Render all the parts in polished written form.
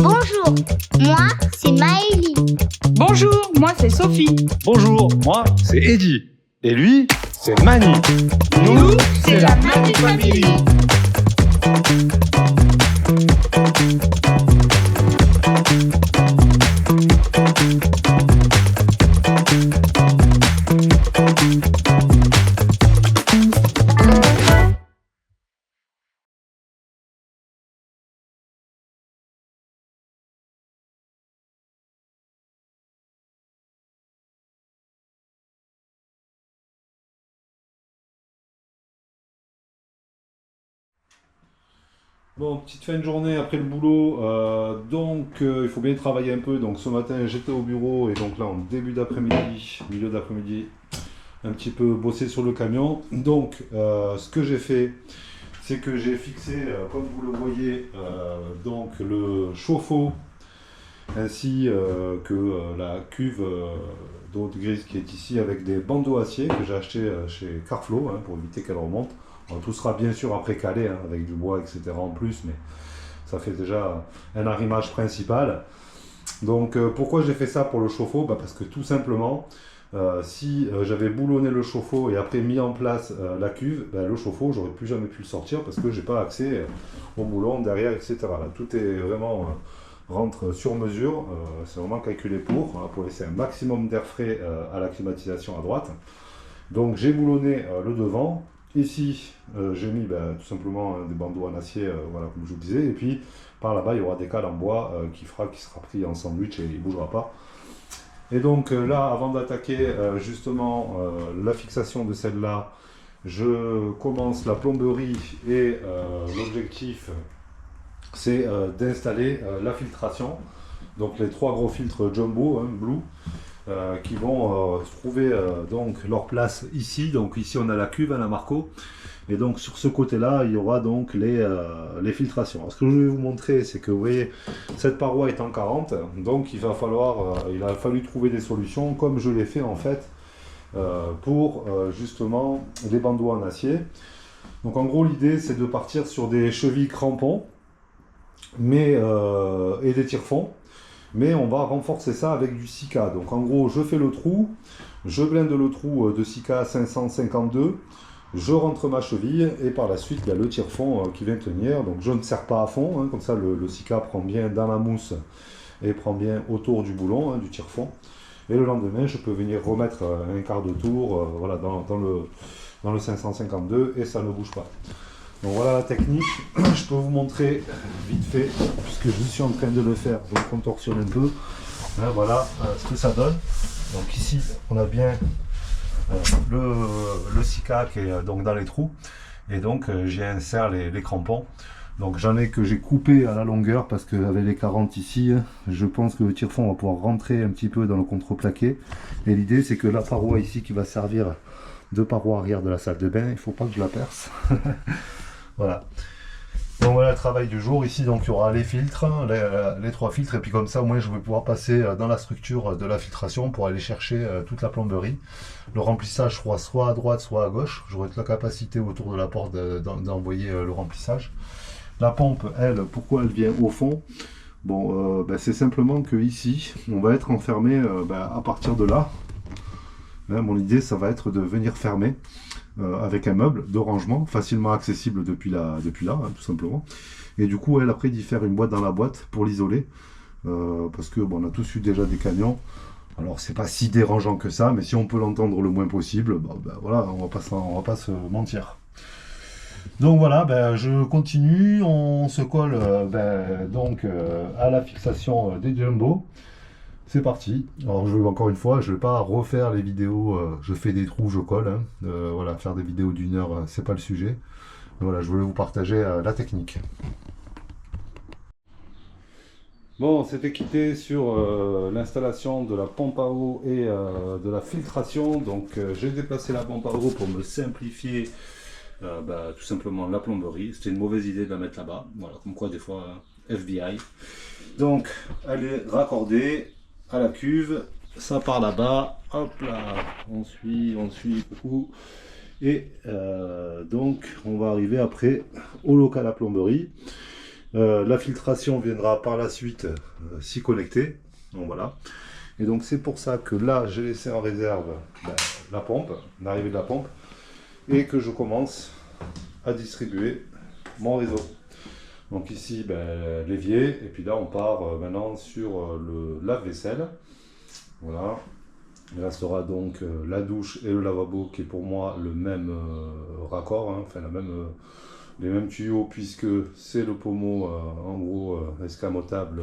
Bonjour, moi c'est Maëlie. Bonjour, moi c'est Sophie. Bonjour, moi c'est Eddy. Et lui, c'est Mani. Nous, c'est la Mani Family. Bon, petite fin de journée après le boulot, il faut bien travailler un peu. Donc ce matin j'étais au bureau et donc là en début d'après-midi, milieu d'après-midi, un petit peu bossé sur le camion. Donc ce que j'ai fait, c'est que j'ai fixé, comme vous le voyez, donc le chauffe-eau ainsi que la cuve d'eau de grise qui est ici avec des bandeaux acier que j'ai acheté chez Carflo pour éviter qu'elle remonte. Alors, tout sera bien sûr après calé avec du bois etc en plus, mais ça fait déjà un arrimage principal. Donc pourquoi j'ai fait ça pour le chauffe-eau? Parce que tout simplement, si j'avais boulonné le chauffe-eau et après mis en place la cuve, le chauffe-eau j'aurais plus jamais pu le sortir parce que j'ai pas accès au boulon derrière etc. Là, tout est vraiment rentre sur mesure, c'est vraiment calculé pour laisser un maximum d'air frais à la climatisation à droite. Donc j'ai boulonné le devant. Ici, j'ai mis tout simplement des bandeaux en acier, voilà, comme je vous disais, et puis par là-bas, il y aura des cales en bois qui sera pris en sandwich et il ne bougera pas. Et donc là, avant d'attaquer justement la fixation de celle-là, je commence la plomberie et l'objectif, c'est d'installer la filtration. Donc les 3 gros filtres Jumbo, Blue, qui vont trouver donc leur place ici. Donc ici on a la cuve, la Marco, et donc sur ce côté là il y aura donc les filtrations. Alors, ce que je vais vous montrer, c'est que vous voyez cette paroi est en 40, donc il a fallu trouver des solutions comme je l'ai fait en fait pour justement des bandeaux en acier. Donc en gros l'idée c'est de partir sur des chevilles crampons et des tire-fonds. Mais on va renforcer ça avec du Sika. Donc en gros, je fais le trou, je blinde le trou de Sika 552, je rentre ma cheville et par la suite, il y a le tire-fond qui vient tenir. Donc je ne serre pas à fond, comme ça le Sika prend bien dans la mousse et prend bien autour du boulon, du tire-fond. Et le lendemain, je peux venir remettre un quart de tour voilà, dans le 552 et ça ne bouge pas. Donc voilà la technique, je peux vous montrer vite fait, puisque je suis en train de le faire, je le contorsionne un peu. Voilà ce que ça donne. Donc ici, on a bien le Sika qui est donc dans les trous, et donc j'ai inséré les crampons. Donc j'en ai que j'ai coupé à la longueur, parce qu'avec les 40 ici, je pense que le tire-fond va pouvoir rentrer un petit peu dans le contreplaqué. Et l'idée c'est que la paroi ici qui va servir de paroi arrière de la salle de bain, il ne faut pas que je la perce. Voilà. Donc voilà le travail du jour. Ici donc il y aura les filtres, les 3 filtres, et puis comme ça au moins je vais pouvoir passer dans la structure de la filtration pour aller chercher toute la plomberie. Le remplissage sera soit à droite soit à gauche. J'aurai toute la capacité autour de la porte d'envoyer le remplissage. La pompe, elle, pourquoi elle vient au fond? Bon, c'est simplement que ici on va être enfermé à partir de là. Mon idée ça va être de venir fermer avec un meuble de rangement facilement accessible depuis là, tout simplement. Et du coup, elle après d'y faire une boîte dans la boîte pour l'isoler, parce que on a tous eu déjà des camions. Alors c'est pas si dérangeant que ça, mais si on peut l'entendre le moins possible, voilà, on va pas se mentir. Donc voilà, je continue, on se colle à la fixation des Jumbo. C'est parti. Alors encore une fois, je ne vais pas refaire les vidéos, je fais des trous, je colle. Voilà, faire des vidéos d'1 heure, c'est pas le sujet. Voilà, je voulais vous partager la technique. Bon, c'était quitté sur l'installation de la pompe à eau et de la filtration. Donc j'ai déplacé la pompe à eau pour me simplifier tout simplement la plomberie. C'était une mauvaise idée de la mettre là-bas. Voilà, comme quoi des fois FBI. Donc elle est raccordée à la cuve, ça part là-bas, hop là, on suit beaucoup, et donc on va arriver après au local à plomberie. La filtration viendra par la suite s'y connecter. Donc voilà. Et donc c'est pour ça que là j'ai laissé en réserve la pompe, l'arrivée de la pompe, et que je commence à distribuer mon réseau. Donc ici l'évier, et puis là on part maintenant sur le lave-vaisselle. Voilà. Il restera donc la douche et le lavabo qui est pour moi le même raccord, hein, enfin les mêmes tuyaux, puisque c'est le pommeau en gros escamotable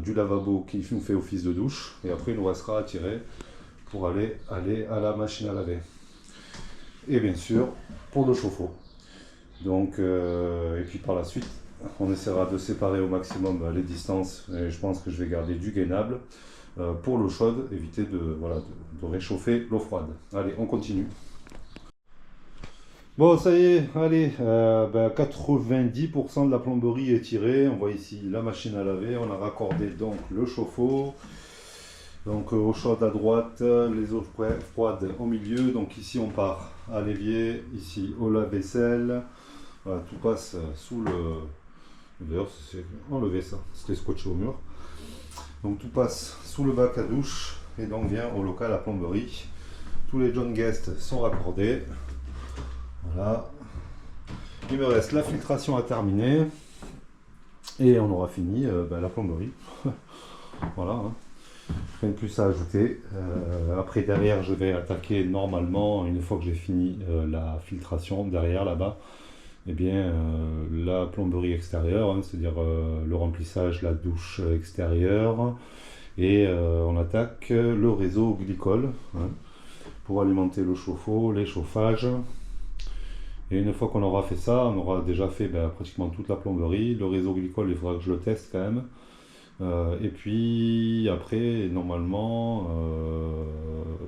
du lavabo qui nous fait office de douche, et après il nous restera à tirer pour aller à la machine à laver, et bien sûr pour le chauffe-eau. Donc et puis par la suite on essaiera de séparer au maximum les distances, et je pense que je vais garder du gainable pour l'eau chaude, éviter de réchauffer l'eau froide. Allez, on continue. Bon, ça y est, allez, 90% de la plomberie est tirée. On voit ici la machine à laver. On a raccordé donc le chauffe-eau. Donc eau chaude à droite, les eaux froides au milieu. Donc ici on part à l'évier, ici au lave-vaisselle. Voilà, tout passe sous le... D'ailleurs, c'est enlevé ça, c'était scotché au mur. Donc tout passe sous le bac à douche et donc vient au local à plomberie. Tous les John Guest sont raccordés. Voilà. Il me reste la filtration à terminer et on aura fini la plomberie. Voilà. Hein. Rien de plus à ajouter. Après derrière je vais attaquer normalement, une fois que j'ai fini la filtration derrière là-bas, eh bien la plomberie extérieure, hein, c'est-à-dire le remplissage, la douche extérieure, et on attaque le réseau glycol hein, pour alimenter le chauffe-eau, les chauffages. Et une fois qu'on aura fait ça, on aura déjà fait pratiquement toute la plomberie. Le réseau glycol, il faudra que je le teste quand même. Et puis après, normalement,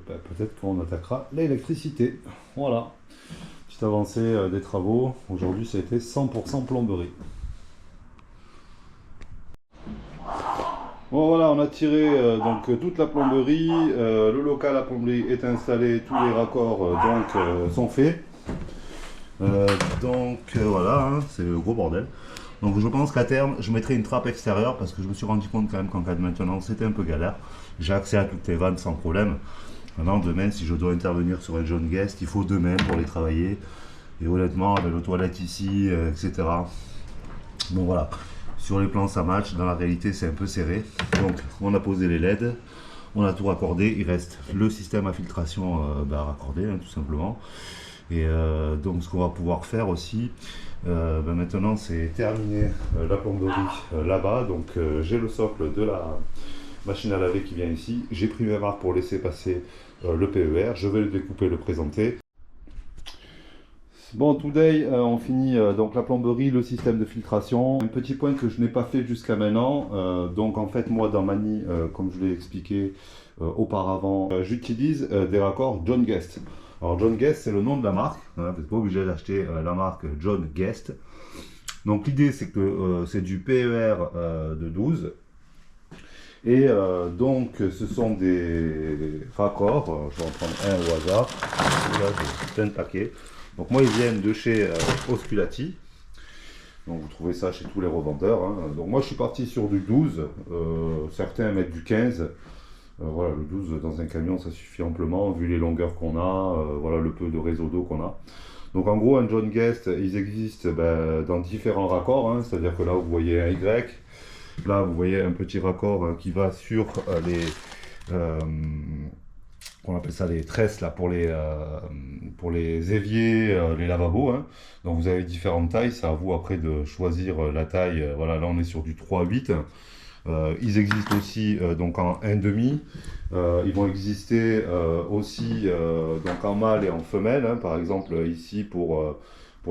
peut-être qu'on attaquera l'électricité. Voilà. Petite avancée des travaux. Aujourd'hui, ça a été 100% plomberie. Bon voilà, on a tiré donc toute la plomberie. Le local à plomberie est installé. Tous les raccords sont faits. Voilà, hein, c'est le gros bordel. Donc je pense qu'à terme, je mettrai une trappe extérieure parce que je me suis rendu compte quand même qu'en cas de maintenance, c'était un peu galère. J'ai accès à toutes les vannes sans problème. Maintenant, demain, si je dois intervenir sur un John Guest, il faut 2 mains pour les travailler. Et honnêtement, avec les toilettes ici, etc. Bon voilà, sur les plans ça match, dans la réalité c'est un peu serré. Donc on a posé les LED, on a tout raccordé, il reste le système à filtration raccordé hein, tout simplement. Et donc ce qu'on va pouvoir faire aussi, maintenant c'est terminer la plomberie là-bas. Donc j'ai le socle de la machine à laver qui vient ici. J'ai pris mes marques pour laisser passer le PER. Je vais le découper, le présenter. Bon, today, on finit donc la plomberie, le système de filtration. Un petit point que je n'ai pas fait jusqu'à maintenant. Donc en fait, moi dans Mani, comme je l'ai expliqué auparavant, j'utilise des raccords John Guest. Alors John Guest, c'est le nom de la marque. Hein, vous n'êtes pas obligé d'acheter la marque John Guest. Donc l'idée, c'est que c'est du PER de 12. Et donc ce sont des raccords. Je vais en prendre un au hasard. Là, j'ai plein de paquets. Donc moi, ils viennent de chez Osculati. Donc vous trouvez ça chez tous les revendeurs. Hein. Donc moi, je suis parti sur du 12. Certains mettent du 15. Voilà, le 12 dans un camion, ça suffit amplement, vu les longueurs qu'on a, voilà le peu de réseau d'eau qu'on a. Donc en gros, un John Guest, ils existent dans différents raccords. Hein. C'est-à-dire que là, vous voyez un Y. Là, vous voyez un petit raccord qui va sur on appelle ça les tresses là pour les éviers, les lavabos. Hein. Donc vous avez différentes tailles, c'est à vous après de choisir la taille. Voilà, là on est sur du 3,8. Ils existent aussi donc en 1,5. Ils vont exister aussi donc en mâle et en femelle. Hein. Par exemple ici pour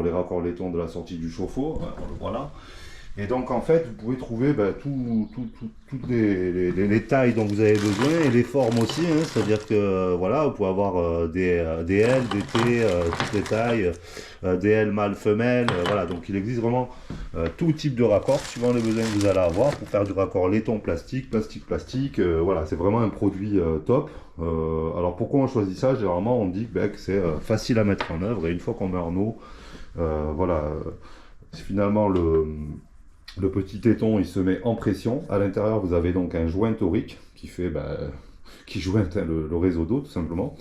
les raccords laitons de la sortie du chauffe-eau, on le voit là. Et donc en fait, vous pouvez trouver toutes les tailles dont vous avez besoin et les formes aussi. Hein, c'est-à-dire que voilà, vous pouvez avoir des L, des T, toutes les tailles, des L mâles, femelles. Voilà, donc il existe vraiment tout type de raccord suivant les besoins que vous allez avoir pour faire du raccord laiton plastique, plastique. Voilà, c'est vraiment un produit top. Alors pourquoi on choisit ça? Généralement, on dit que c'est facile à mettre en œuvre et une fois qu'on met en eau, voilà, finalement Le petit téton, il se met en pression. À l'intérieur, vous avez donc un joint torique qui fait, qui jointe le réseau d'eau, tout simplement.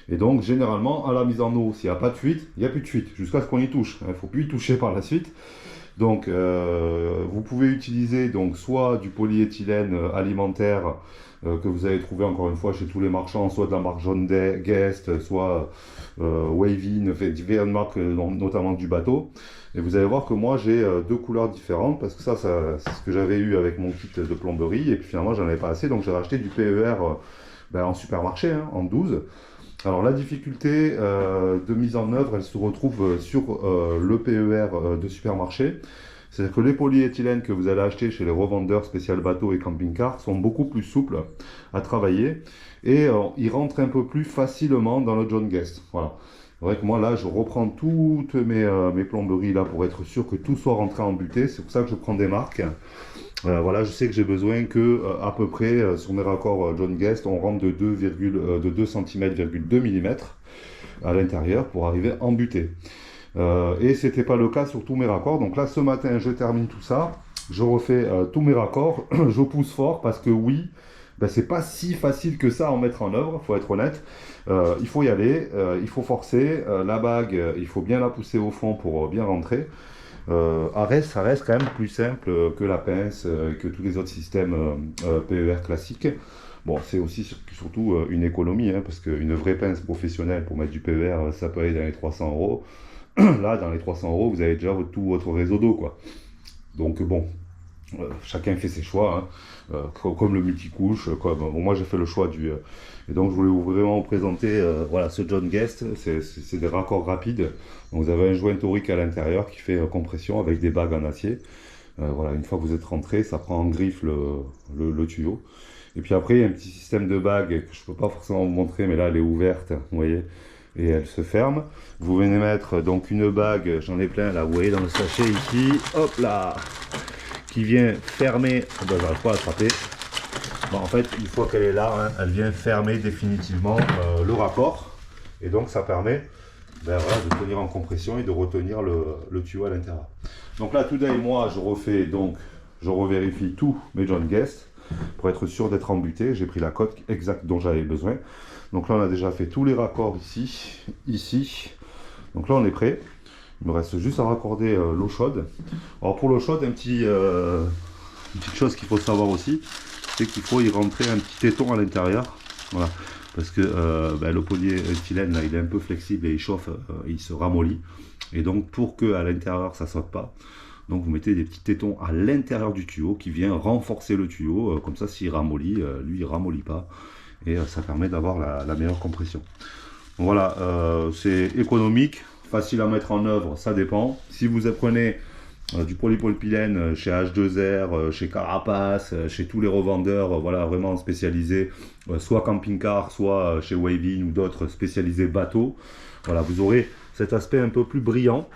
Et donc, généralement, à la mise en eau, s'il n'y a pas de fuite, il n'y a plus de fuite, jusqu'à ce qu'on y touche. Il ne faut plus y toucher par la suite. Donc, vous pouvez utiliser donc, soit du polyéthylène alimentaire que vous allez trouver encore une fois chez tous les marchands, soit de la marque John Guest, soit Wavy, diverses marques, notamment du bateau. Et vous allez voir que moi j'ai deux couleurs différentes parce que ça c'est ce que j'avais eu avec mon kit de plomberie et puis finalement j'en avais pas assez donc j'ai racheté du PER en supermarché, hein, en 12. Alors la difficulté de mise en œuvre, elle se retrouve sur le PER de supermarché. C'est-à-dire que les polyéthylènes que vous allez acheter chez les revendeurs spécial bateau et camping-car sont beaucoup plus souples à travailler et ils rentrent un peu plus facilement dans le John Guest. Voilà. C'est vrai que moi là je reprends toutes mes plomberies là pour être sûr que tout soit rentré en butée. C'est pour ça que je prends des marques. Voilà, je sais que j'ai besoin que à peu près sur mes raccords John Guest, on rentre de 2 cm,2 mm à l'intérieur pour arriver en butée. Et c'était pas le cas sur tous mes raccords. Donc là ce matin je termine tout ça, je refais tous mes raccords, je pousse fort parce que oui, c'est pas si facile que ça à en mettre en œuvre, faut être honnête. Il faut y aller, il faut forcer, la bague il faut bien la pousser au fond pour bien rentrer. Ça reste quand même plus simple que la pince, que tous les autres systèmes PER classiques. Bon, c'est aussi surtout une économie, hein, parce qu'une vraie pince professionnelle pour mettre du PER, ça peut aller dans les 300 €. Là, dans les 300 €, vous avez déjà tout votre réseau d'eau, quoi. Donc bon, chacun fait ses choix, hein, comme le multicouche. Moi, j'ai fait le choix du... et donc, je voulais vraiment vous présenter voilà, ce John Guest. C'est des raccords rapides. Donc, vous avez un joint torique à l'intérieur qui fait compression avec des bagues en acier. Voilà, une fois que vous êtes rentré, ça prend en griffe le tuyau. Et puis après, il y a un petit système de bague que je ne peux pas forcément vous montrer, mais là, elle est ouverte, vous voyez, et elle se ferme. Vous venez mettre donc une bague, j'en ai plein là, vous voyez dans le sachet ici, hop là, qui vient fermer, j'arrive pas à l'attraper. Bon, en fait, une fois qu'elle est là, hein, elle vient fermer définitivement le raccord, et donc ça permet voilà, de tenir en compression et de retenir le tuyau à l'intérieur. Donc là, tout d'un moi, je revérifie tous mes John Guest pour être sûr d'être embuté. J'ai pris la cote exacte dont j'avais besoin. Donc là, on a déjà fait tous les raccords ici. Donc là, on est prêt. Il me reste juste à raccorder l'eau chaude. Alors pour l'eau chaude, une petite chose qu'il faut savoir aussi, c'est qu'il faut y rentrer un petit téton à l'intérieur. Voilà. Parce que le polyéthylène, là, il est un peu flexible et il chauffe, il se ramollit. Et donc, pour que à l'intérieur, ça ne saute pas, donc vous mettez des petits tétons à l'intérieur du tuyau qui vient renforcer le tuyau. Comme ça, s'il ramollit, lui, il ramollit pas. Et ça permet d'avoir la meilleure compression. Donc, voilà, c'est économique, facile à mettre en œuvre, ça dépend. Si vous prenez du polypropylène chez H2R, chez Carapace, chez tous les revendeurs, voilà, vraiment spécialisés, soit camping-car, soit chez Wavy ou d'autres spécialisés bateau, voilà, vous aurez cet aspect un peu plus brillant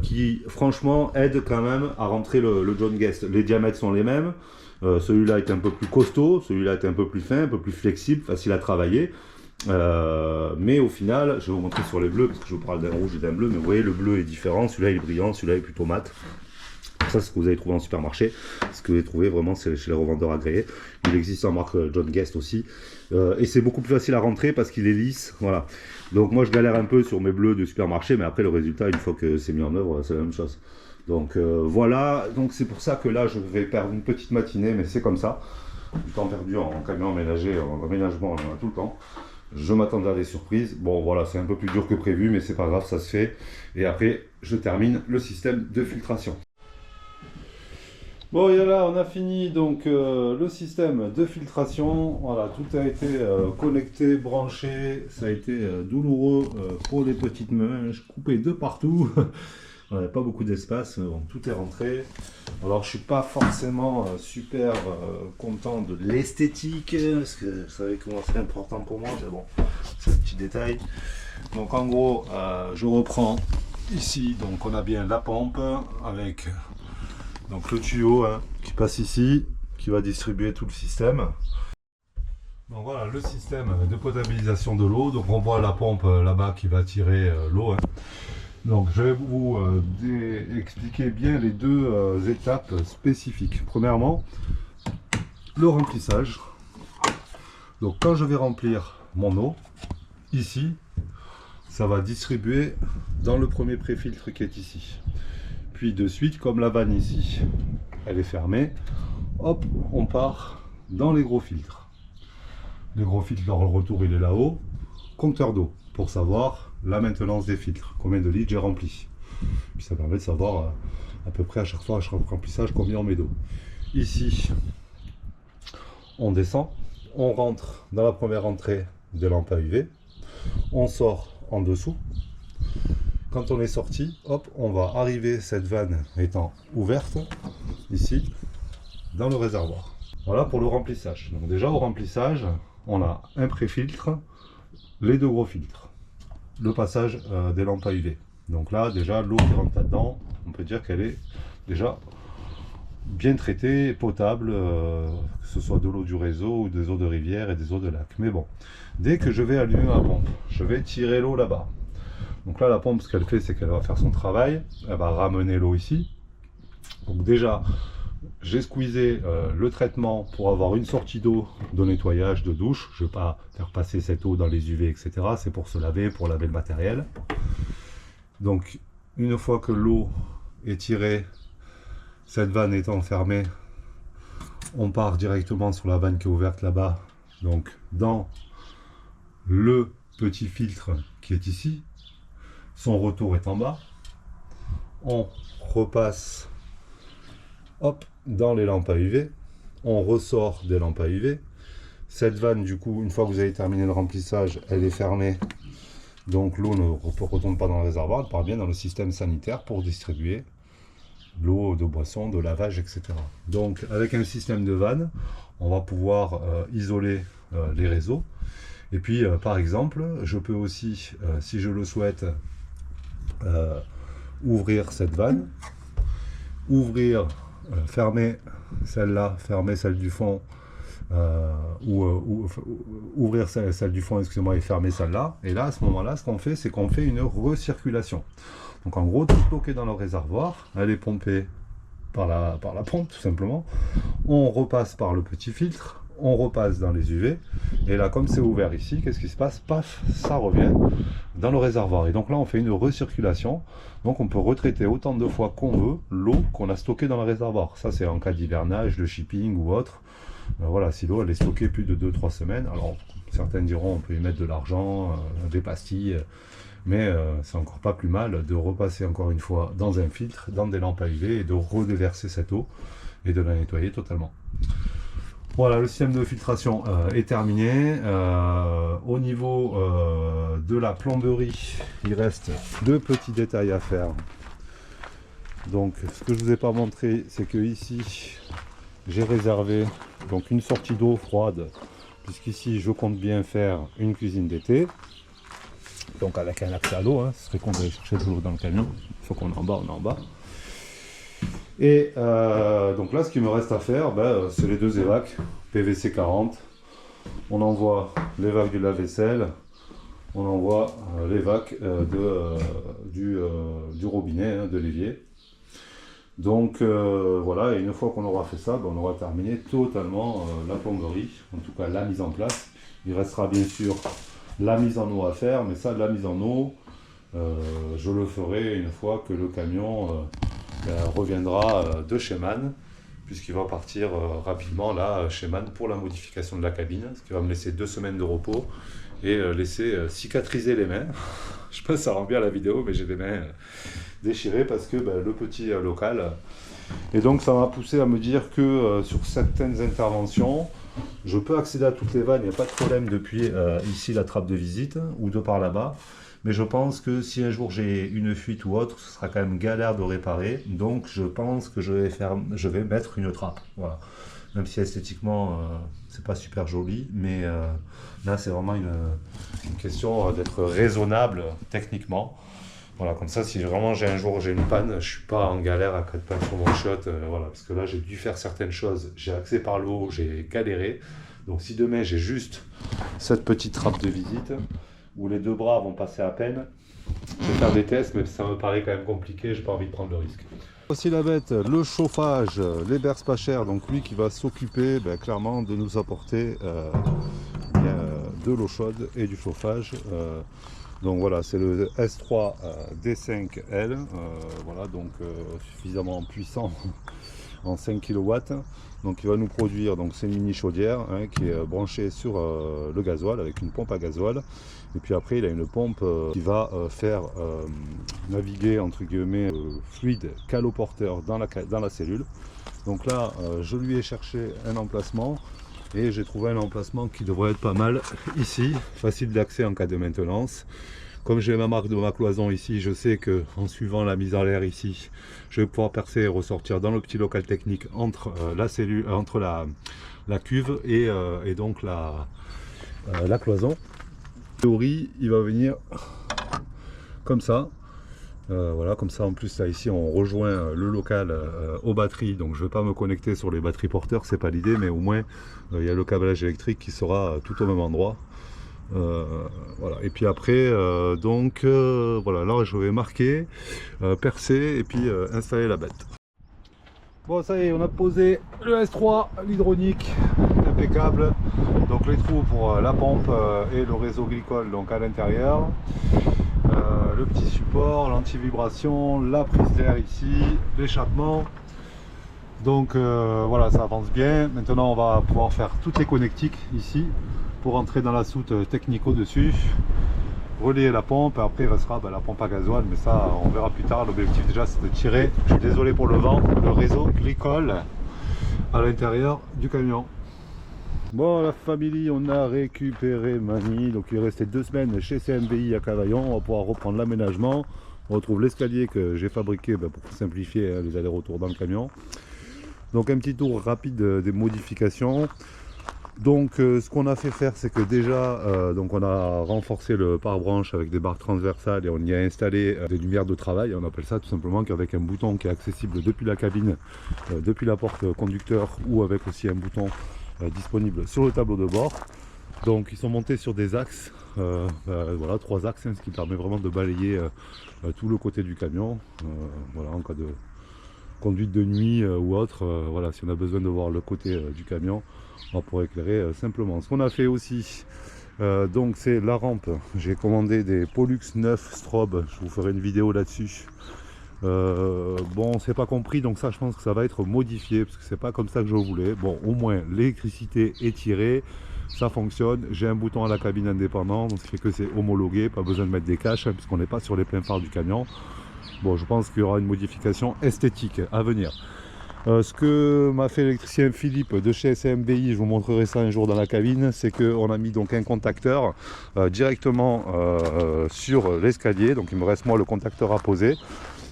qui franchement aide quand même à rentrer le John Guest. Les diamètres sont les mêmes, celui-là est un peu plus costaud, celui-là est un peu plus fin, un peu plus flexible, facile à travailler. Mais au final, je vais vous montrer sur les bleus parce que je vous parle d'un rouge et d'un bleu, mais vous voyez le bleu est différent, celui-là est brillant, celui-là est plutôt mat. Ça, c'est ce que vous allez trouver en supermarché, ce que vous allez trouver vraiment chez les revendeurs agréés. Il existe en marque John Guest aussi, et c'est beaucoup plus facile à rentrer parce qu'il est lisse, voilà. Donc moi je galère un peu sur mes bleus de supermarché, mais après le résultat, une fois que c'est mis en œuvre, c'est la même chose. Donc voilà, donc c'est pour ça que là je vais perdre une petite matinée, mais c'est comme ça. Du temps perdu en camion aménagé, en aménagement, on en a tout le temps. Je m'attendais à des surprises. Bon voilà, c'est un peu plus dur que prévu, mais c'est pas grave, ça se fait. Et après, je termine le système de filtration. Bon, et là, on a fini donc le système de filtration. Voilà, tout a été connecté, branché. Ça a été douloureux pour les petites mains. Je coupais de partout. On n'avait pas beaucoup d'espace, bon, tout est rentré. Alors je suis pas forcément super content de l'esthétique, parce que vous savez comment c'est important pour moi, mais bon, c'est un petit détail. Donc en gros, je reprends ici, donc on a bien la pompe avec donc le tuyau qui passe ici, qui va distribuer tout le système. Donc voilà le système de potabilisation de l'eau, donc on voit la pompe là-bas qui va tirer l'eau. Donc je vais vous expliquer bien les deux étapes spécifiques. Premièrement, le remplissage. Donc quand je vais remplir mon eau, ici, ça va distribuer dans le premier pré-filtre qui est ici. Puis de suite, comme la vanne ici, elle est fermée, hop, on part dans les gros filtres. Le gros filtre, le retour, il est là-haut. Compteur d'eau, pour savoir la maintenance des filtres, combien de litres j'ai rempli. Puis ça permet de savoir à peu près à chaque fois, à chaque remplissage, combien on met d'eau. Ici, on descend, on rentre dans la première entrée des lampes à UV, on sort en dessous. Quand on est sorti, hop, on va arriver, cette vanne étant ouverte, ici, dans le réservoir. Voilà pour le remplissage. Donc déjà au remplissage, on a un pré-filtre, les deux gros filtres, le passage des lampes à UV. Donc là, déjà, l'eau qui rentre là-dedans, on peut dire qu'elle est déjà bien traitée, potable, que ce soit de l'eau du réseau ou des eaux de rivière et des eaux de lac. Mais bon, dès que je vais allumer ma pompe, je vais tirer l'eau là-bas. Donc là, la pompe, ce qu'elle fait, c'est qu'elle va faire son travail, elle va ramener l'eau ici. Donc déjà, j'ai squeezé le traitement pour avoir une sortie d'eau de nettoyage, de douche. Je ne vais pas faire passer cette eau dans les UV, etc. C'est pour se laver, pour laver le matériel. Donc, une fois que l'eau est tirée, cette vanne étant fermée, on part directement sur la vanne qui est ouverte là-bas. Donc, dans le petit filtre qui est ici, son retour est en bas. On repasse, hop, dans les lampes à UV. On ressort des lampes à UV. Cette vanne, du coup, une fois que vous avez terminé le remplissage, elle est fermée. Donc l'eau ne retourne pas dans le réservoir, elle part bien dans le système sanitaire pour distribuer l'eau de boisson, de lavage, etc. Donc avec un système de vanne, on va pouvoir isoler les réseaux. Et puis par exemple, je peux aussi, si je le souhaite, ouvrir cette vanne, fermer celle-là, fermer celle du fond, ouvrir celle du fond, excusez-moi, et fermer celle-là. Et là, à ce moment-là, ce qu'on fait, c'est qu'on fait une recirculation. Donc en gros, tout l'eau qui est dans le réservoir, elle est pompée par la pompe, tout simplement. On repasse par le petit filtre, on repasse dans les UV. Et là, comme c'est ouvert ici, qu'est-ce qui se passe? Paf, ça revient dans le réservoir. Et donc là, on fait une recirculation. Donc on peut retraiter autant de fois qu'on veut l'eau qu'on a stockée dans le réservoir. Ça, c'est en cas d'hivernage, de shipping ou autre. Voilà, si l'eau elle est stockée plus de 2-3 semaines, alors certains diront on peut y mettre de l'argent, des pastilles, mais c'est encore pas plus mal de repasser encore une fois dans un filtre, dans des lampes à UV et de redéverser cette eau et de la nettoyer totalement. Voilà, le système de filtration est terminé. Au niveau de la plomberie, il reste deux petits détails à faire. Donc ce que je vous ai pas montré, c'est que ici j'ai réservé donc une sortie d'eau froide, puisqu'ici je compte bien faire une cuisine d'été, donc avec un accès à l'eau, ce serait con d'aller chercher de l'eau dans le camion, une fois qu'on est en bas, on est en bas. Et donc là, ce qu'il me reste à faire, c'est les deux évacs, PVC 40, on envoie l'évac du lave-vaisselle, on envoie l'évac du robinet, de l'évier. Donc voilà, et une fois qu'on aura fait ça, on aura terminé totalement la plomberie, en tout cas la mise en place. Il restera bien sûr la mise en eau à faire, mais ça, la mise en eau, je le ferai une fois que le camion reviendra de chez MAN, puisqu'il va partir rapidement là chez MAN pour la modification de la cabine, ce qui va me laisser 2 semaines de repos et laisser cicatriser les mains. Je pense que ça rend bien la vidéo, mais j'ai des mains déchirées parce que le petit local. Et donc ça m'a poussé à me dire que sur certaines interventions, je peux accéder à toutes les vannes, il n'y a pas de problème depuis ici la trappe de visite ou de par là-bas. Mais je pense que si un jour j'ai une fuite ou autre, ce sera quand même galère de réparer. Donc je pense que je vais mettre une trappe. Voilà. Même si esthétiquement, c'est pas super joli, mais là c'est vraiment une question d'être raisonnable techniquement. Voilà, comme ça, si vraiment un jour j'ai une panne, je suis pas en galère à 4 pannes sur mon shot. Voilà, parce que là j'ai dû faire certaines choses. J'ai accès par l'eau, j'ai galéré. Donc si demain j'ai juste cette petite trappe de visite, où les 2 bras vont passer à peine, Je vais faire des tests, mais ça me paraît quand même compliqué, j'ai pas envie de prendre le risque. Aussi la bête, le chauffage, l'héberge pas cher, donc lui qui va s'occuper clairement de nous apporter de l'eau chaude et du chauffage. Donc voilà, c'est le S3 D5L, voilà, donc suffisamment puissant en 5 kW. Donc il va nous produire, donc c'est une mini chaudière qui est branchée sur le gasoil avec une pompe à gasoil. Et puis après il a une pompe qui va faire naviguer entre guillemets fluide caloporteur dans la cellule. Donc là je lui ai cherché un emplacement et j'ai trouvé un emplacement qui devrait être pas mal ici, facile d'accès en cas de maintenance. Comme j'ai ma marque de ma cloison ici, je sais que en suivant la mise en l'air ici, je vais pouvoir percer et ressortir dans le petit local technique entre la cellule, entre la cuve et donc la cloison. En théorie, il va venir comme ça. Voilà, comme ça en plus là ici on rejoint le local aux batteries, donc je ne vais pas me connecter sur les batteries porteurs, c'est pas l'idée, mais au moins il y a le câblage électrique qui sera tout au même endroit. Voilà, et puis après voilà, là je vais marquer, percer et puis installer la bête. Bon, ça y est, on a posé le S3, l'hydronique impeccable, donc les trous pour la pompe et le réseau glycol donc à l'intérieur, le petit support, l'anti-vibration, la prise d'air ici, l'échappement. Donc voilà, ça avance bien. Maintenant on va pouvoir faire toutes les connectiques ici pour entrer dans la soute technique au dessus, relier la pompe, et après il restera la pompe à gasoil, mais ça on verra plus tard. L'objectif déjà c'est de tirer, je suis désolé pour le vent, le réseau glycol à l'intérieur du camion. Bon, la famille, on a récupéré Mani, donc il restait 2 semaines chez CMBI à Cavaillon. On va pouvoir reprendre l'aménagement. On retrouve l'escalier que j'ai fabriqué pour simplifier les allers-retours dans le camion. Donc un petit tour rapide des modifications. Donc ce qu'on a fait faire, c'est que déjà donc on a renforcé le pare-branche avec des barres transversales et on y a installé des lumières de travail. On appelle ça tout simplement qu'avec un bouton qui est accessible depuis la cabine, depuis la porte conducteur, ou avec aussi un bouton disponible sur le tableau de bord. Donc ils sont montés sur des axes, voilà, 3 axes, ce qui permet vraiment de balayer tout le côté du camion, voilà, en cas de conduite de nuit ou autre, voilà, si on a besoin de voir le côté du camion, on pourrait éclairer simplement. Ce qu'on a fait aussi, donc c'est la rampe. J'ai commandé des Pollux 9 strobe, je vous ferai une vidéo là-dessus. Bon, c'est pas compris, donc ça je pense que ça va être modifié parce que c'est pas comme ça que je voulais. Bon, au moins l'électricité est tirée, ça fonctionne. J'ai un bouton à la cabine indépendant, donc ce qui fait que c'est homologué, pas besoin de mettre des caches puisqu'on n'est pas sur les pleins phares du camion. Bon, je pense qu'il y aura une modification esthétique à venir. Ce que m'a fait l'électricien Philippe de chez SMBI, je vous montrerai ça un jour dans la cabine, c'est qu'on a mis donc un contacteur directement sur l'escalier. Donc il me reste moi le contacteur à poser.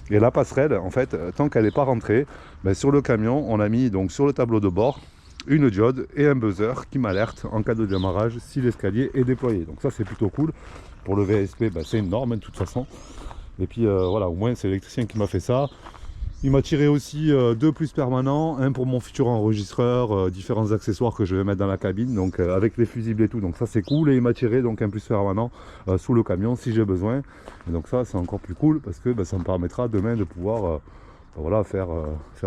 Et la passerelle, en fait, tant qu'elle n'est pas rentrée, sur le camion, on a mis donc sur le tableau de bord une diode et un buzzer qui m'alerte en cas de démarrage si l'escalier est déployé. Donc ça c'est plutôt cool. Pour le VSP, c'est une norme de toute façon. Et puis voilà, au moins c'est l'électricien qui m'a fait ça. Il m'a tiré aussi 2 plus permanents, un pour mon futur enregistreur, différents accessoires que je vais mettre dans la cabine, donc avec les fusibles et tout, donc ça c'est cool. Et il m'a tiré donc un plus permanent sous le camion si j'ai besoin. Et donc ça c'est encore plus cool parce que ça me permettra demain de pouvoir voilà, faire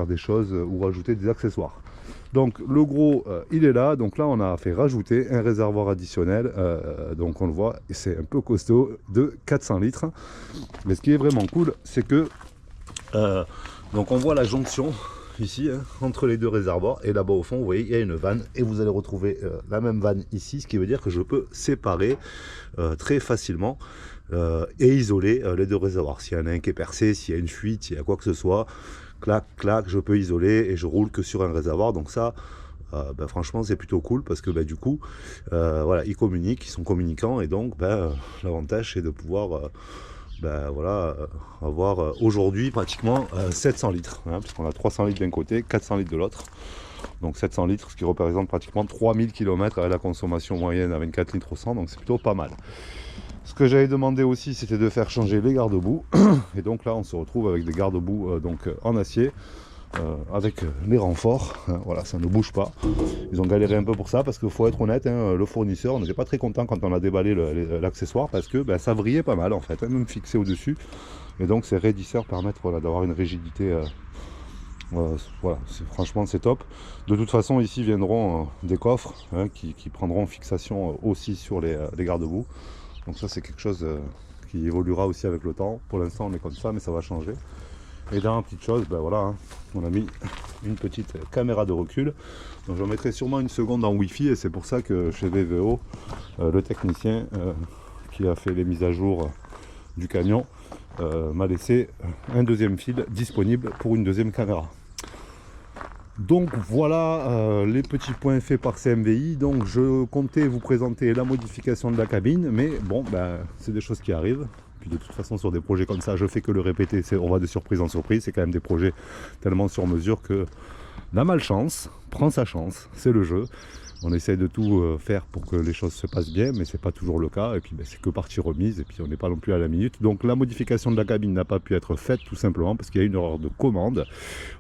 des choses ou rajouter des accessoires. Donc le gros il est là, donc là on a fait rajouter un réservoir additionnel, donc on le voit, c'est un peu costaud, de 400 litres. Mais ce qui est vraiment cool, c'est que donc on voit la jonction ici entre les 2 réservoirs, et là-bas au fond vous voyez il y a une vanne, et vous allez retrouver la même vanne ici, ce qui veut dire que je peux séparer très facilement et isoler les 2 réservoirs. S'il y en a un qui est percé, s'il y a une fuite, s'il y a quoi que ce soit, clac clac, je peux isoler et je roule que sur un réservoir. Donc ça franchement c'est plutôt cool parce que du coup voilà, ils communiquent, ils sont communicants, et donc l'avantage c'est de pouvoir voilà, avoir aujourd'hui pratiquement 700 litres, puisqu'on a 300 litres d'un côté, 400 litres de l'autre. Donc 700 litres, ce qui représente pratiquement 3000 km avec la consommation moyenne à 24 litres au 100, donc c'est plutôt pas mal. Ce que j'avais demandé aussi, c'était de faire changer les garde-boue. Et donc là, on se retrouve avec des garde-boue en acier. avec les renforts, hein, voilà, ça ne bouge pas. Ils ont galéré un peu pour ça parce qu'il faut être honnête, hein, le fournisseur, on n'était pas très content quand on a déballé l'accessoire parce que ben, ça vrillait pas mal en fait, hein, même fixé au-dessus. Et donc ces raidisseurs permettent voilà, d'avoir une rigidité, voilà, franchement c'est top. De toute façon ici viendront des coffres hein, qui prendront fixation aussi sur les garde-boue. Donc ça c'est quelque chose qui évoluera aussi avec le temps. Pour l'instant on est comme ça mais ça va changer. Et dernière petite chose, ben voilà, hein, on a mis une petite caméra de recul. Donc je mettrai sûrement une seconde en Wi-Fi et c'est pour ça que chez VVO, le technicien qui a fait les mises à jour du camion m'a laissé un deuxième fil disponible pour une deuxième caméra. Donc voilà les petits points faits par CMVI. Donc je comptais vous présenter la modification de la cabine, mais bon, ben, c'est des choses qui arrivent. Puis de toute façon sur des projets comme ça, je fais que le répéter, on va de surprise en surprise. C'est quand même des projets tellement sur mesure que la malchance prend sa chance, c'est le jeu. On essaye de tout faire pour que les choses se passent bien, mais c'est pas toujours le cas. Et puis ben, c'est que partie remise, et puis on n'est pas non plus à la minute. Donc la modification de la cabine n'a pas pu être faite tout simplement parce qu'il y a une erreur de commande.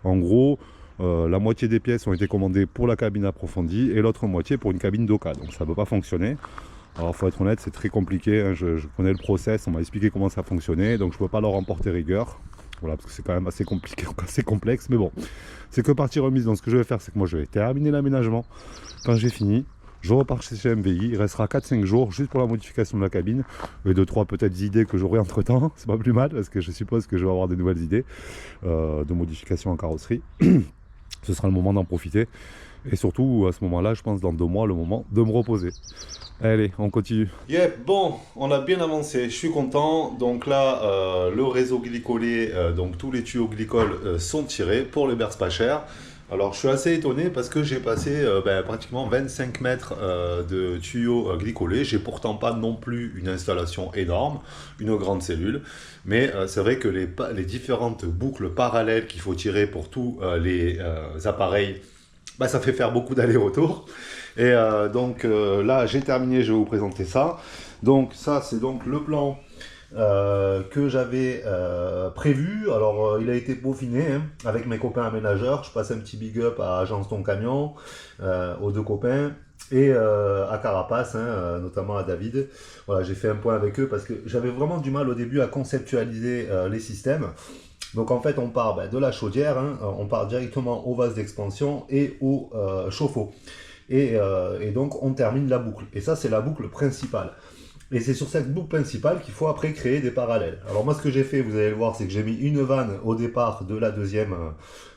En gros, la moitié des pièces ont été commandées pour la cabine approfondie et l'autre moitié pour une cabine d'Oka. Donc ça ne peut pas fonctionner. Alors il faut être honnête, c'est très compliqué. Hein. Je connais le process, on m'a expliqué comment ça fonctionnait. Donc je ne peux pas leur emporter rigueur. Voilà, parce que c'est quand même assez compliqué, assez complexe. Mais bon, c'est que partie remise. Donc ce que je vais faire, c'est que moi je vais terminer l'aménagement. Quand j'ai fini, je repars chez MVI. Il restera 4-5 jours juste pour la modification de la cabine. Et 2-3 peut-être idées que j'aurai entre temps. C'est pas plus mal parce que je suppose que je vais avoir des nouvelles idées de modification en carrosserie. Ce sera le moment d'en profiter. Et surtout, à ce moment-là, je pense dans 2 mois, le moment de me reposer. Allez, on continue. Yep, bon, on a bien avancé, je suis content. Donc là, le réseau glycolé, donc tous les tuyaux glycoles sont tirés pour les berces pas chères. Alors je suis assez étonné parce que j'ai passé pratiquement 25 mètres de tuyaux glycolés. J'ai pourtant pas non plus une installation énorme, une grande cellule. Mais c'est vrai que les différentes boucles parallèles qu'il faut tirer pour tous les appareils, bah, ça fait faire beaucoup d'allers-retours. Et donc là j'ai terminé, je vais vous présenter ça. Donc ça c'est donc le plan que j'avais prévu. Alors il a été peaufiné hein, avec mes copains aménageurs. Je passe un petit big up à Agence Ton Camion, aux 2 copains, et à Carapace, hein, notamment à David. Voilà, j'ai fait un point avec eux parce que j'avais vraiment du mal au début à conceptualiser les systèmes. Donc en fait on part de la chaudière, hein, on part directement au vase d'expansion et au chauffe-eau. Et donc on termine la boucle. Et ça c'est la boucle principale. Et c'est sur cette boucle principale qu'il faut après créer des parallèles. Alors moi ce que j'ai fait, vous allez le voir, c'est que j'ai mis une vanne au départ de la deuxième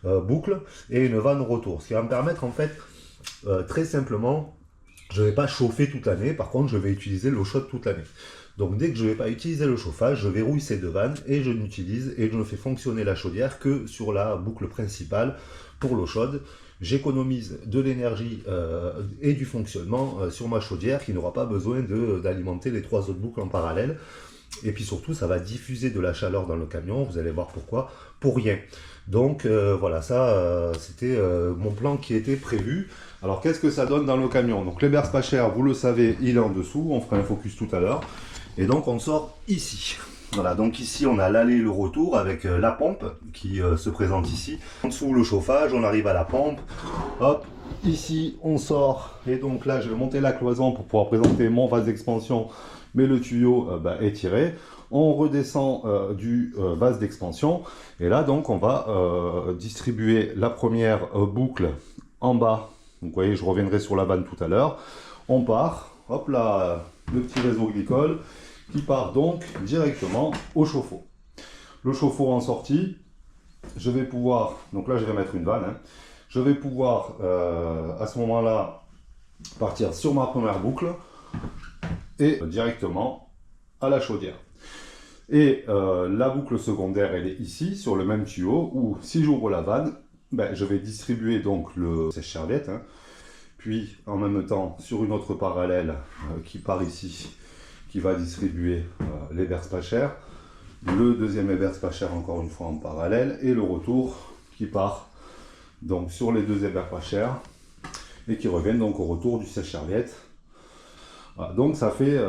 boucle et une vanne retour. Ce qui va me permettre en fait, très simplement, je ne vais pas chauffer toute l'année, par contre je vais utiliser l'eau chaude toute l'année. Donc dès que je ne vais pas utiliser le chauffage, je verrouille ces 2 vannes et je n'utilise et je ne fais fonctionner la chaudière que sur la boucle principale pour l'eau chaude. J'économise de l'énergie et du fonctionnement sur ma chaudière qui n'aura pas besoin d'alimenter les 3 autres boucles en parallèle. Et puis surtout, ça va diffuser de la chaleur dans le camion, vous allez voir pourquoi, pour rien. Donc voilà, ça c'était mon plan qui était prévu. Alors qu'est-ce que ça donne dans le camion? Donc les berces pas chères, vous le savez, il est en dessous, on fera un focus tout à l'heure. Et donc on sort ici. Voilà, donc ici on a l'aller et le retour avec la pompe qui se présente ici. En dessous le chauffage, on arrive à la pompe. Hop, ici on sort. Et donc là je vais monter la cloison pour pouvoir présenter mon vase d'expansion. Mais le tuyau est tiré. On redescend du vase d'expansion. Et là donc on va distribuer la première boucle en bas. Donc vous voyez, je reviendrai sur la vanne tout à l'heure. On part, hop là, le petit réseau glycol qui part donc directement au chauffe-eau. Le chauffe-eau en sortie, je vais pouvoir, donc là je vais mettre une vanne, hein, je vais pouvoir à ce moment-là partir sur ma première boucle et directement à la chaudière. Et la boucle secondaire elle est ici sur le même tuyau où si j'ouvre la vanne, je vais distribuer donc le sèche-serviette, hein, puis en même temps sur une autre parallèle qui part ici, qui va distribuer les berces pas chères, le deuxième berces pas chères encore une fois en parallèle, et le retour qui part donc sur les 2 berces pas chères et qui reviennent donc au retour du sèche-serviette. Voilà, donc ça fait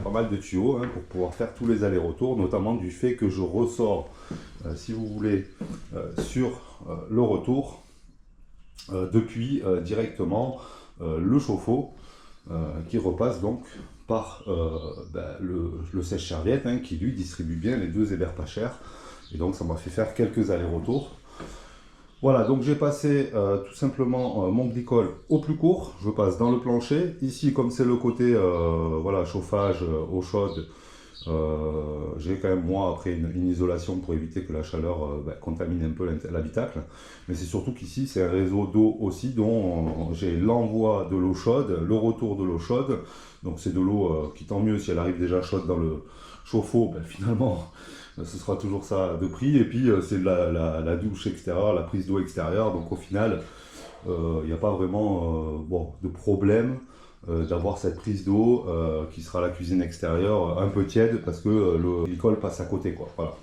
pas mal de tuyaux hein, pour pouvoir faire tous les allers-retours, notamment du fait que je ressors, si vous voulez, sur le retour depuis directement le chauffe-eau qui repasse donc par le sèche-serviette hein, qui lui distribue bien les deux hébers pas chers. Et donc ça m'a fait faire quelques allers-retours. Voilà, donc j'ai passé tout simplement mon glycol au plus court. Je passe dans le plancher. Ici, comme c'est le côté voilà, chauffage, eau chaude, j'ai quand même moi après une isolation pour éviter que la chaleur contamine un peu l'habitacle. Mais c'est surtout qu'ici, c'est un réseau d'eau aussi dont j'ai l'envoi de l'eau chaude, le retour de l'eau chaude. Donc c'est de l'eau qui, tant mieux, si elle arrive déjà chaude dans le chauffe-eau, finalement... ce sera toujours ça de prix, et puis c'est la douche extérieure, la prise d'eau extérieure, donc au final, il n'y a pas vraiment de problème d'avoir cette prise d'eau qui sera la cuisine extérieure un peu tiède, parce que le glycol passe à côté, quoi, voilà.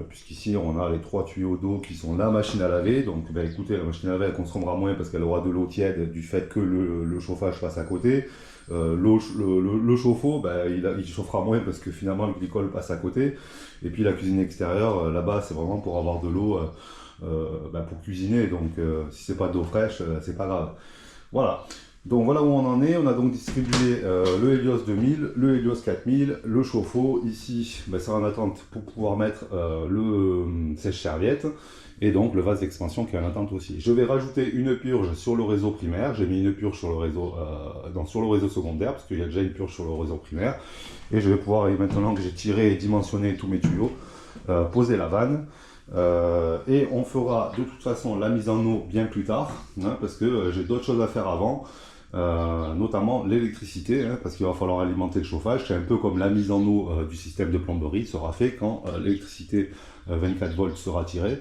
Puisqu'ici on a les 3 tuyaux d'eau qui sont la machine à laver, donc écoutez, la machine à laver elle consommera moins parce qu'elle aura de l'eau tiède du fait que le chauffage passe à côté. Le chauffe-eau, il chauffera moins parce que finalement le glycol passe à côté. Et puis la cuisine extérieure, là-bas, c'est vraiment pour avoir de l'eau pour cuisiner. Donc si c'est pas d'eau fraîche, c'est pas grave. Voilà. Donc voilà où on en est. On a donc distribué le Helios 2000, le Helios 4000, le chauffe-eau. Ici, c'est en attente pour pouvoir mettre le sèche-serviette. Et donc le vase d'expansion qui est en attente aussi. Je vais rajouter une purge sur le réseau primaire. J'ai mis une purge sur le réseau secondaire parce qu'il y a déjà une purge sur le réseau primaire. Et je vais pouvoir, maintenant que j'ai tiré et dimensionné tous mes tuyaux, poser la vanne. Et on fera de toute façon la mise en eau bien plus tard, hein, parce que j'ai d'autres choses à faire avant. Notamment l'électricité, hein, parce qu'il va falloir alimenter le chauffage. C'est un peu comme la mise en eau du système de plomberie sera fait quand l'électricité 24 volts sera tirée.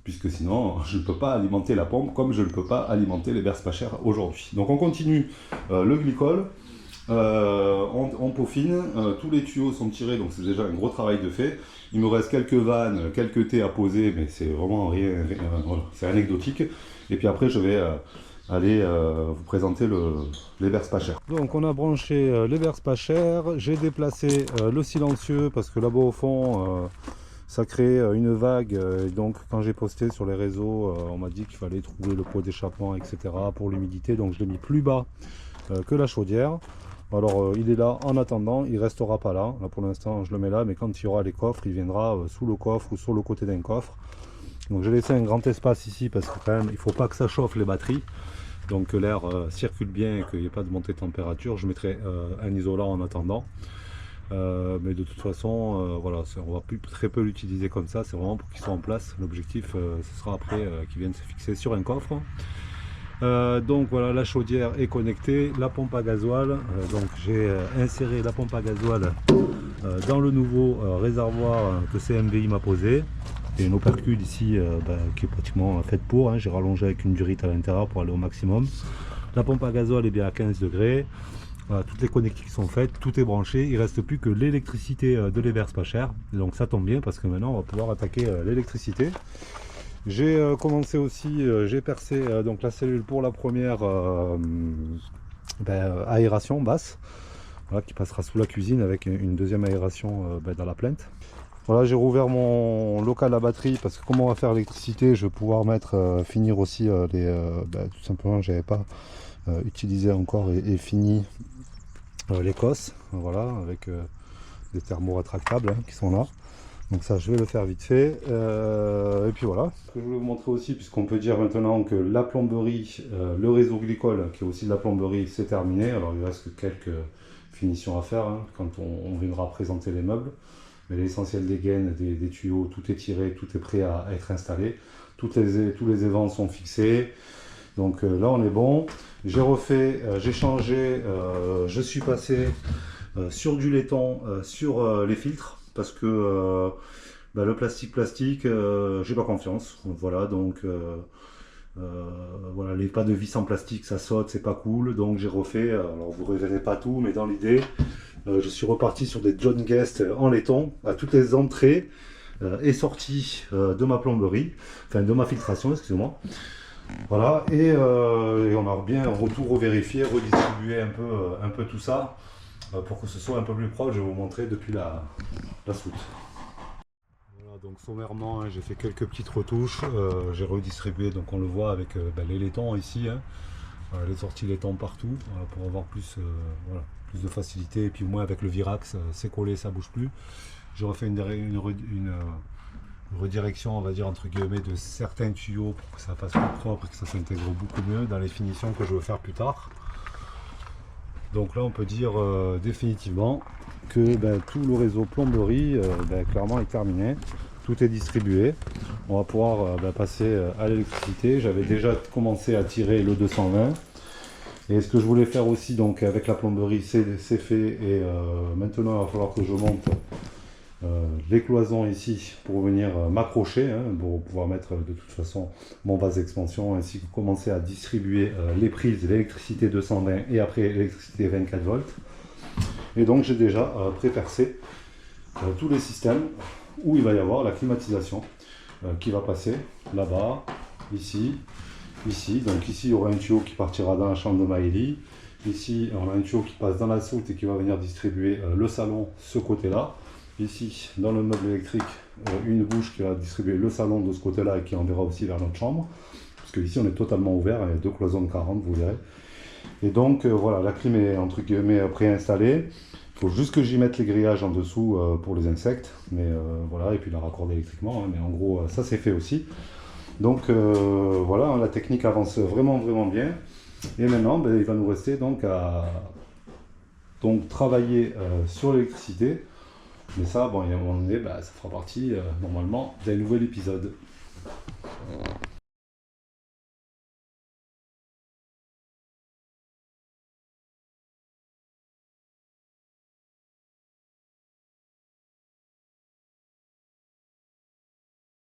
Puisque sinon, je ne peux pas alimenter la pompe comme je ne peux pas alimenter les berces pas chères aujourd'hui. Donc on continue le glycol, on peaufine, tous les tuyaux sont tirés, donc c'est déjà un gros travail de fait. Il me reste quelques vannes, quelques thés à poser, mais c'est vraiment rien voilà, c'est anecdotique. Et puis après, je vais aller vous présenter les berces pas chères. Donc on a branché les berces pas chères, j'ai déplacé le silencieux, parce que là-bas au fond... ça crée une vague, et donc quand j'ai posté sur les réseaux, on m'a dit qu'il fallait trouver le pot d'échappement, etc. pour l'humidité, donc je l'ai mis plus bas que la chaudière. Alors il est là en attendant, il restera pas là, pour l'instant je le mets là, mais quand il y aura les coffres, il viendra sous le coffre ou sur le côté d'un coffre. Donc j'ai laissé un grand espace ici parce que quand même il faut pas que ça chauffe les batteries, donc que l'air circule bien et qu'il n'y ait pas de montée de température. Je mettrai un isolant en attendant. Mais de toute façon, voilà, on va très peu l'utiliser comme ça, c'est vraiment pour qu'ils soient en place. L'objectif, ce sera après qu'ils viennent se fixer sur un coffre. Donc voilà, la chaudière est connectée, la pompe à gasoil. Donc j'ai inséré la pompe à gasoil dans le nouveau réservoir que CMVI m'a posé. Et une opercule ici qui est pratiquement faite pour, hein. J'ai rallongé avec une durite à l'intérieur pour aller au maximum. La pompe à gasoil est bien à 15 degrés. Voilà, toutes les connectiques sont faites, tout est branché, il ne reste plus que l'électricité de l'héberge pas cher. Donc ça tombe bien parce que maintenant on va pouvoir attaquer l'électricité. J'ai commencé aussi, j'ai percé donc la cellule pour la première aération basse, voilà, qui passera sous la cuisine avec une deuxième aération dans la plainte. Voilà, j'ai rouvert mon local à batterie parce que comme on va faire l'électricité, je vais pouvoir mettre finir aussi tout simplement, j'avais pas utilisé encore et fini les cosses, voilà, avec des thermos rétractables qui sont là. Donc ça, je vais le faire vite fait. Et puis voilà. Ce que je voulais vous montrer aussi, puisqu'on peut dire maintenant que la plomberie, le réseau glycol, qui est aussi de la plomberie, c'est terminé. Alors il reste que quelques finitions à faire hein, quand on viendra présenter les meubles. Mais l'essentiel des gaines, des tuyaux, tout est tiré, tout est prêt à être installé. Tous les évents sont fixés. Donc là on est bon. J'ai refait, j'ai changé, je suis passé sur du laiton, sur les filtres, parce que le plastique, j'ai pas confiance. Voilà, donc voilà, les pas de vis en plastique, ça saute, c'est pas cool. Donc j'ai refait, alors vous ne reverrez pas tout, mais dans l'idée, je suis reparti sur des John Guest en laiton à toutes les entrées et sorties de ma plomberie, enfin de ma filtration, excusez-moi. Voilà, et on a bien revérifié, redistribué un peu tout ça pour que ce soit un peu plus propre. Je vais vous montrer depuis la soute. Voilà, donc sommairement, hein, j'ai fait quelques petites retouches. J'ai redistribué, donc on le voit avec les laitons ici, hein, les sorties laitons partout pour avoir plus, voilà, plus de facilité. Et puis au moins avec le Virax, c'est collé, ça bouge plus. J'ai refait une redirection, on va dire entre guillemets, de certains tuyaux pour que ça fasse plus propre et que ça s'intègre beaucoup mieux dans les finitions que je veux faire plus tard. Donc là on peut dire définitivement que tout le réseau plomberie clairement est terminé, tout est distribué. On va pouvoir passer à l'électricité. J'avais déjà commencé à tirer le 220 et ce que je voulais faire aussi donc avec la plomberie c'est fait, et maintenant il va falloir que je monte les cloisons ici pour venir m'accrocher, hein, pour pouvoir mettre de toute façon mon vase d'expansion, ainsi que commencer à distribuer les prises d'électricité 220 et après l'électricité 24 volts. Et donc j'ai déjà pré-percé tous les systèmes où il va y avoir la climatisation qui va passer là-bas, ici. Donc ici il y aura un tuyau qui partira dans la chambre de Maëlie. Ici on a un tuyau qui passe dans la soute et qui va venir distribuer le salon, ce côté-là. Ici, dans le meuble électrique, une bouche qui va distribuer le salon de ce côté-là et qui enverra aussi vers notre chambre. Parce que ici, on est totalement ouvert, il y a 2 cloisons de 40, vous verrez. Et donc, voilà, la clim est entre guillemets préinstallée. Il faut juste que j'y mette les grillages en dessous pour les insectes. Mais voilà, et puis la raccorder électriquement. Hein, mais en gros, ça c'est fait aussi. Donc voilà, la technique avance vraiment bien. Et maintenant, il va nous rester donc à travailler sur l'électricité. Mais ça, bon, il y a un moment donné, ça fera partie normalement d'un nouvel épisode.